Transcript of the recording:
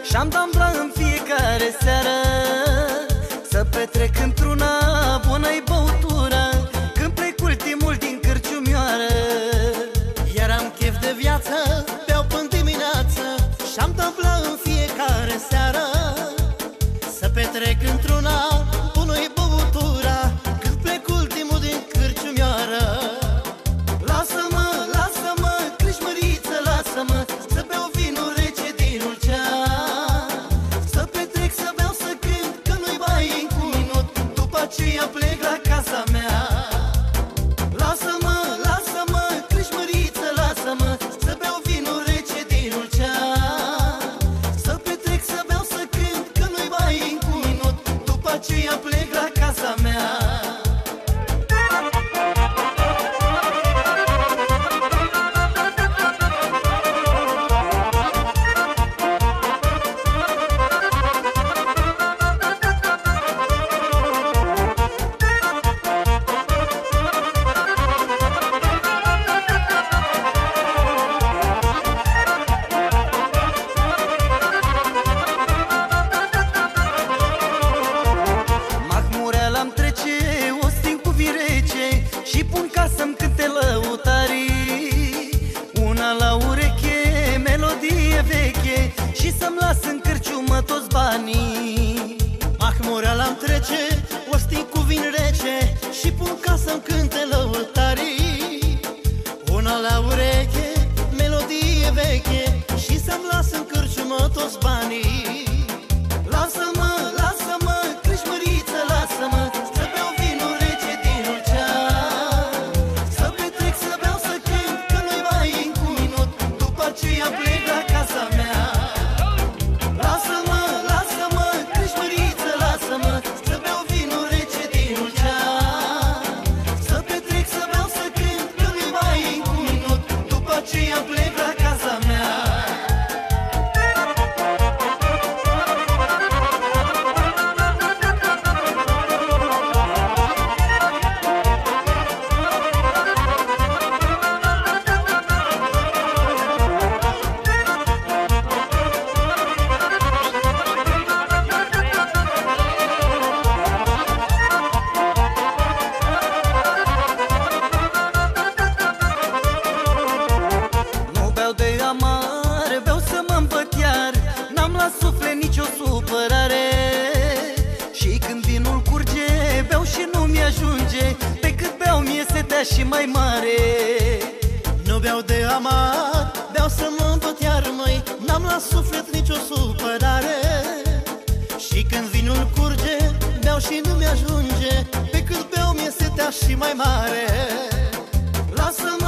Și-am dat bla în fiecare seară, să petrec într-una bună-i băutură, când plec ultimul din cârciumioară. Iar am chef de viață, beau până dimineață, și-am dat bla în fiecare seară, să petrec într-una bună-i băutura, când plec ultimul din cârciumioară. Lasă-mă, lasă-mă, crișmăriță, lasă-mă, să beau vinul rece din ulcean, să petrec, să beau, să cânt, că nu-i mai încă un minut, după aceea plec la casa mea. Lasă-mă, lasă-mă, crișmăriță, lasă-mă, să beau vinul rece din ulcean, să petrec, să beau, să cânt, că nu-i mai încă un minut, după aceea plec la casa mea. Mahmureala-mi trece, o sting cu vin rece și pun ca să-mi cânte lăutarii. Una la ureche, melodie veche, și să-mi las în cârciumă toți banii. Mahmureala-mi trece, o sting cu vin rece, și pun ca să-mi cânte lăutarii. Una la ureche, melodie veche, și să-mi las în cârciumă toți banii. Lasă-mă, lasă-mă, crișmăriță, lasă-mă, să beau vinul rece din ulcean, să petrec, să beau, să cânt, că nu-i mai încă un minut, după aceea plec la casa mea. Lasă-mă, lasă-mă, crișmăriță, lasă-mă, să beau vinul rece din ulcean, să petrec, să beau, să cânt, că nu-i mai încă un minut, după aceea plec la casa mea. Amar, beau să mă împăt iar, n-am la suflet nicio supărare. Și când vinul curge, beau și nu mi-ajunge, pe cât beau mie setea și mai mare. Nu beau de amar, beau să mă împăt iar, măi, n-am la suflet nicio supărare. Și când vinul curge, beau și nu mi-ajunge, pe cât beau mie setea și mai mare. Lasă-mă